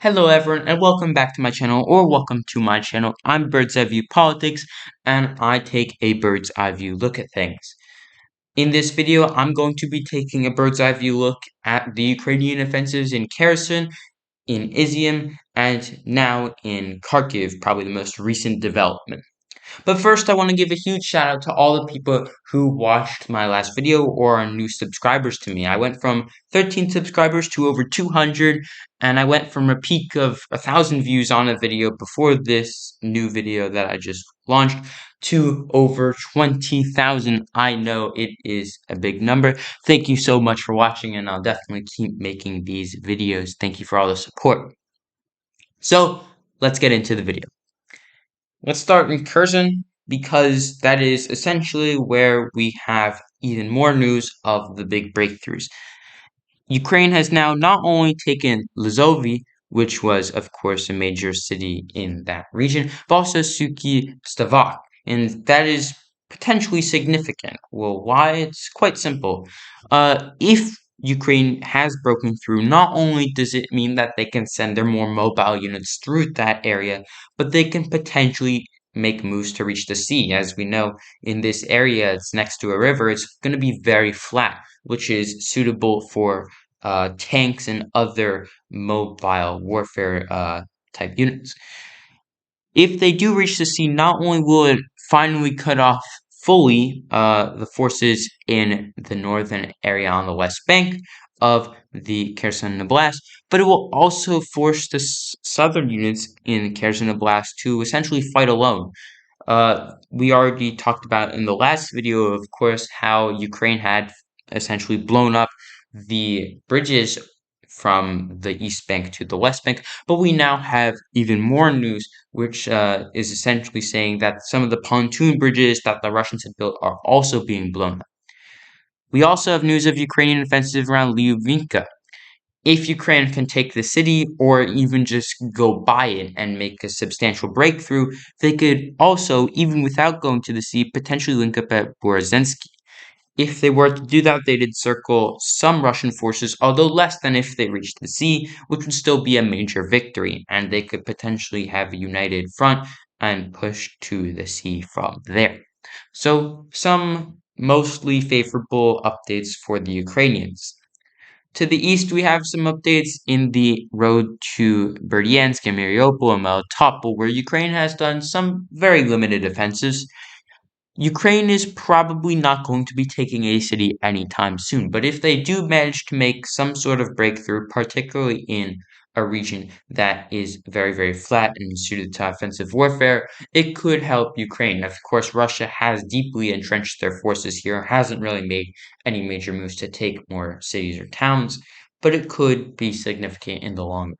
Hello everyone and welcome back to my channel or welcome to my channel. I'm Bird's Eye View Politics and I take a bird's eye view look at things. In this video, I'm going to be taking a bird's eye view look at the Ukrainian offensives in Kherson, in Izium, and now in Kharkiv, probably the most recent development. But first, I want to give a huge shout out to all the people who watched my last video or are new subscribers to me. I went from 13 subscribers to over 200, and I went from a peak of 1,000 views on a video before this new video that I just launched to over 20,000. I know it is a big number. Thank you so much for watching, and I'll definitely keep making these videos. Thank you for all the support. So, let's get into the video. Let's start in Kherson because that is essentially where we have even more news of the big breakthroughs. Ukraine has now not only taken Lozovy, which was, of course, a major city in that region, but also Suki Stavak, and that is potentially significant. Well, why? It's quite simple. If Ukraine has broken through, not only does it mean that they can send their more mobile units through that area, but they can potentially make moves to reach the sea. As we know, in this area, it's next to a river, it's going to be very flat, which is suitable for tanks and other mobile warfare type units. If they do reach the sea, not only will it finally cut off fully the forces in the northern area on the west bank of the Kherson oblast, but it will also force the southern units in Kherson oblast to essentially fight alone. We already talked about in the last video, of course, how Ukraine had essentially blown up the bridges from the east bank to the west bank, but we now have even more news, which is essentially saying that some of the pontoon bridges that the Russians had built are also being blown up. We also have news of Ukrainian offensive around Lyuvinka. If Ukraine can take the city or even just go by it and make a substantial breakthrough, they could also, even without going to the sea, potentially link up at Borozensky. If they were to do that, they'd encircle some Russian forces, although less than if they reached the sea, which would still be a major victory, and they could potentially have a united front and push to the sea from there. So, some mostly favorable updates for the Ukrainians. To the east, we have some updates in the road to Berdyansk and Mariupol and Melitopol, where Ukraine has done some very limited offensives. Ukraine is probably not going to be taking a city anytime soon, but if they do manage to make some sort of breakthrough, particularly in a region that is very, very flat and suited to offensive warfare, it could help Ukraine. Of course, Russia has deeply entrenched their forces here, hasn't really made any major moves to take more cities or towns, but it could be significant in the long run.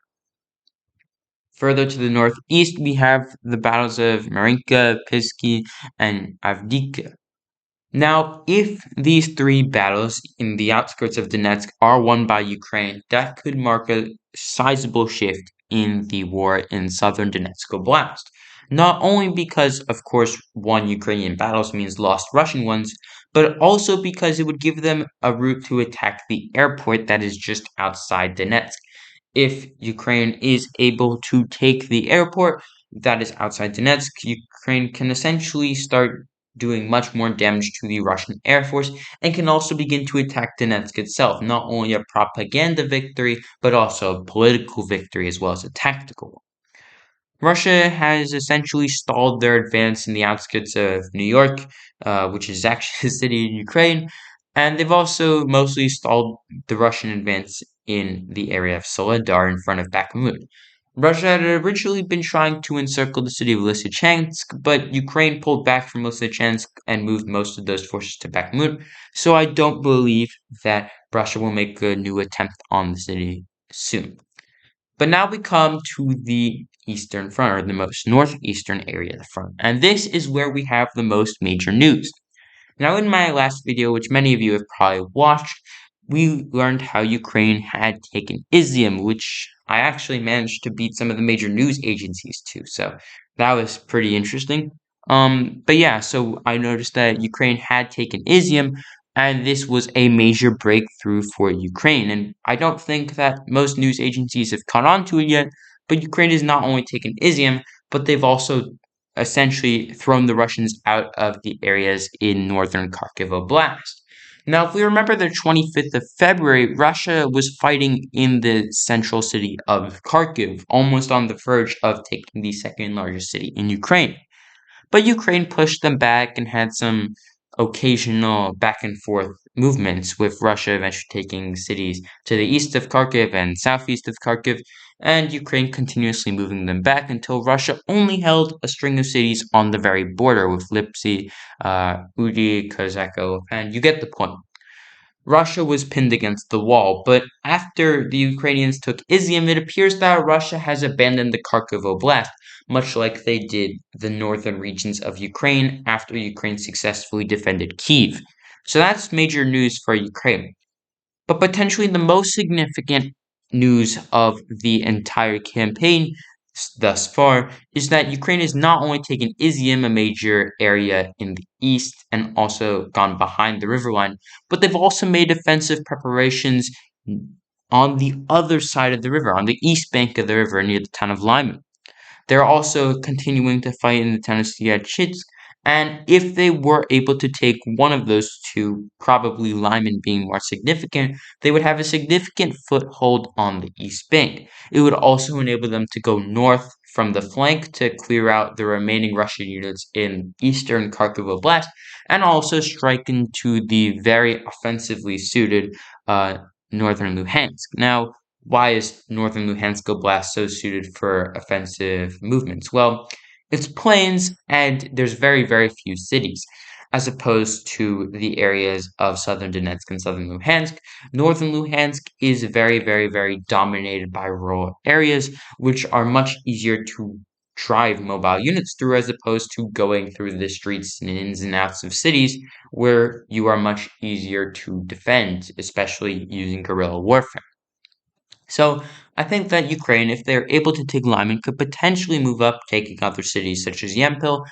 Further to the northeast, we have the battles of Marinka, Pisky, and Avdiivka. Now, if these three battles in the outskirts of Donetsk are won by Ukraine, that could mark a sizable shift in the war in southern Donetsk Oblast. Not only because, of course, won Ukrainian battles means lost Russian ones, but also because it would give them a route to attack the airport that is just outside Donetsk. If Ukraine is able to take the airport that is outside Donetsk, Ukraine can essentially start doing much more damage to the Russian Air Force and can also begin to attack Donetsk itself, not only a propaganda victory, but also a political victory as well as a tactical one. Russia has essentially stalled their advance in the outskirts of New York, which is actually a city in Ukraine, and they've also mostly stalled the Russian advance in the area of Soledar in front of Bakhmut. Russia had originally been trying to encircle the city of Lysychansk, but Ukraine pulled back from Lysychansk and moved most of those forces to Bakhmut, so I don't believe that Russia will make a new attempt on the city soon. But now we come to the eastern front, or the most northeastern area of the front, and this is where we have the most major news. Now, in my last video, which many of you have probably watched, we learned how Ukraine had taken Izium, which I actually managed to beat some of the major news agencies to, so that was pretty interesting. But yeah, so I noticed that Ukraine had taken Izium, and this was a major breakthrough for Ukraine. And I don't think that most news agencies have caught on to it yet, But Ukraine has not only taken Izium, but they've also essentially thrown the Russians out of the areas in northern Kharkiv Oblast. Now, if we remember the 25th of February, Russia was fighting in the central city of Kharkiv, almost on the verge of taking the second largest city in Ukraine. But Ukraine pushed them back and had some occasional back and forth movements, with Russia eventually taking cities to the east of Kharkiv and southeast of Kharkiv, and Ukraine continuously moving them back until Russia only held a string of cities on the very border with Lipsy, Udi, Kozako, and you get the point. Russia was pinned against the wall, but after the Ukrainians took Izium, it appears that Russia has abandoned the Kharkiv Oblast, much like they did the northern regions of Ukraine after Ukraine successfully defended Kyiv. So that's major news for Ukraine. But potentially the most significant news of the entire campaign thus far is that Ukraine has not only taken Izium, a major area in the east, and also gone behind the river line, but they've also made offensive preparations on the other side of the river, on the east bank of the river near the town of Lyman. They're also continuing to fight in the town of Syachitsk, and if they were able to take one of those two, probably Lyman being more significant, they would have a significant foothold on the east bank. It would also enable them to go north from the flank to clear out the remaining Russian units in eastern Kharkiv Oblast, and also strike into the very offensively suited northern Luhansk. Now, why is northern Luhansk Oblast so suited for offensive movements? Well, it's plains and there's very, very few cities. As opposed to the areas of southern Donetsk and southern Luhansk, northern Luhansk is very, very, very dominated by rural areas, which are much easier to drive mobile units through as opposed to going through the streets and ins and outs of cities where you are much easier to defend, especially using guerrilla warfare. So I think that Ukraine, if they're able to take Lyman, could potentially move up, taking other cities such as Yempil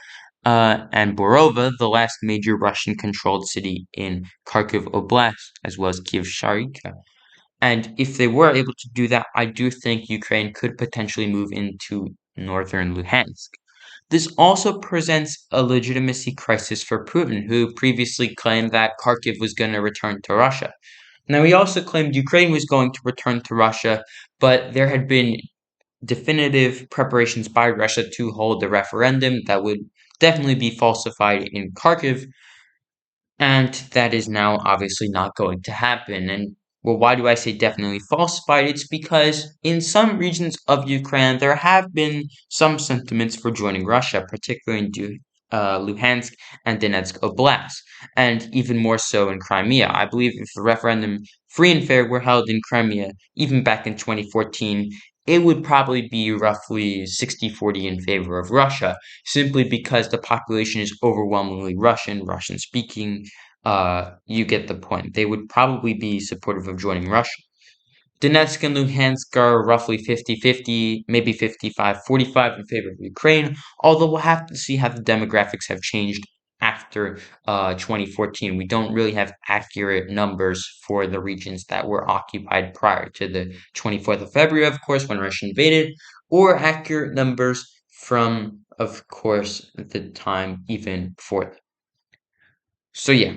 and Borova, the last major Russian-controlled city in Kharkiv Oblast, as well as Kiev Sharika. And if they were able to do that, I do think Ukraine could potentially move into northern Luhansk. This also presents a legitimacy crisis for Putin, who previously claimed that Kharkiv was going to return to Russia. Now, he also claimed Ukraine was going to return to Russia, but there had been definitive preparations by Russia to hold a referendum that would definitely be falsified in Kharkiv, and that is now obviously not going to happen. And well, why do I say definitely falsified? It's because in some regions of Ukraine, there have been some sentiments for joining Russia, particularly in Luhansk and Donetsk Oblast, and even more so in Crimea. I believe if a referendum free and fair were held in Crimea, even back in 2014, it would probably be roughly 60-40 in favor of Russia, simply because the population is overwhelmingly Russian speaking. You get the point. They would probably be supportive of joining Russia. Donetsk and Luhansk are roughly 50-50, maybe 55-45 in favor of Ukraine, although we'll have to see how the demographics have changed after 2014. We don't really have accurate numbers for the regions that were occupied prior to the 24th of February, of course, when Russia invaded, or accurate numbers from, of course, the time even before that. So yeah,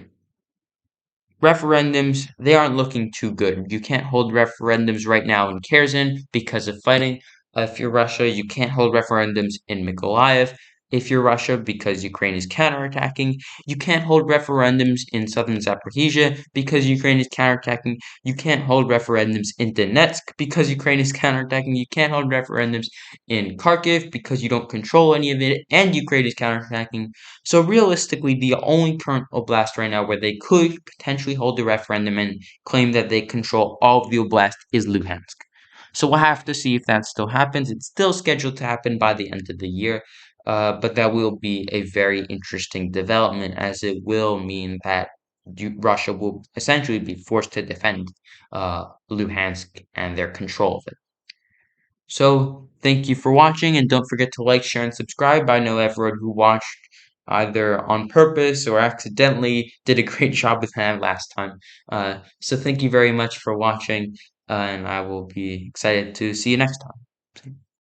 referendums, they aren't looking too good. You can't hold referendums right now in Kherson because of fighting. If you're Russia, you can't hold referendums in Mykolaiv. If you're Russia, because Ukraine is counterattacking, you can't hold referendums in southern Zaporizhia because Ukraine is counterattacking. You can't hold referendums in Donetsk because Ukraine is counterattacking. You can't hold referendums in Kharkiv because you don't control any of it and Ukraine is counterattacking. So realistically, the only current oblast right now where they could potentially hold a referendum and claim that they control all of the oblast is Luhansk. So we'll have to see if that still happens. It's still scheduled to happen by the end of the year, but that will be a very interesting development, as it will mean that Russia will essentially be forced to defend Luhansk and their control of it. So thank you for watching, and don't forget to like, share, and subscribe. I know everyone who watched either on purpose or accidentally did a great job with that last time. So thank you very much for watching, and I will be excited to see you next time.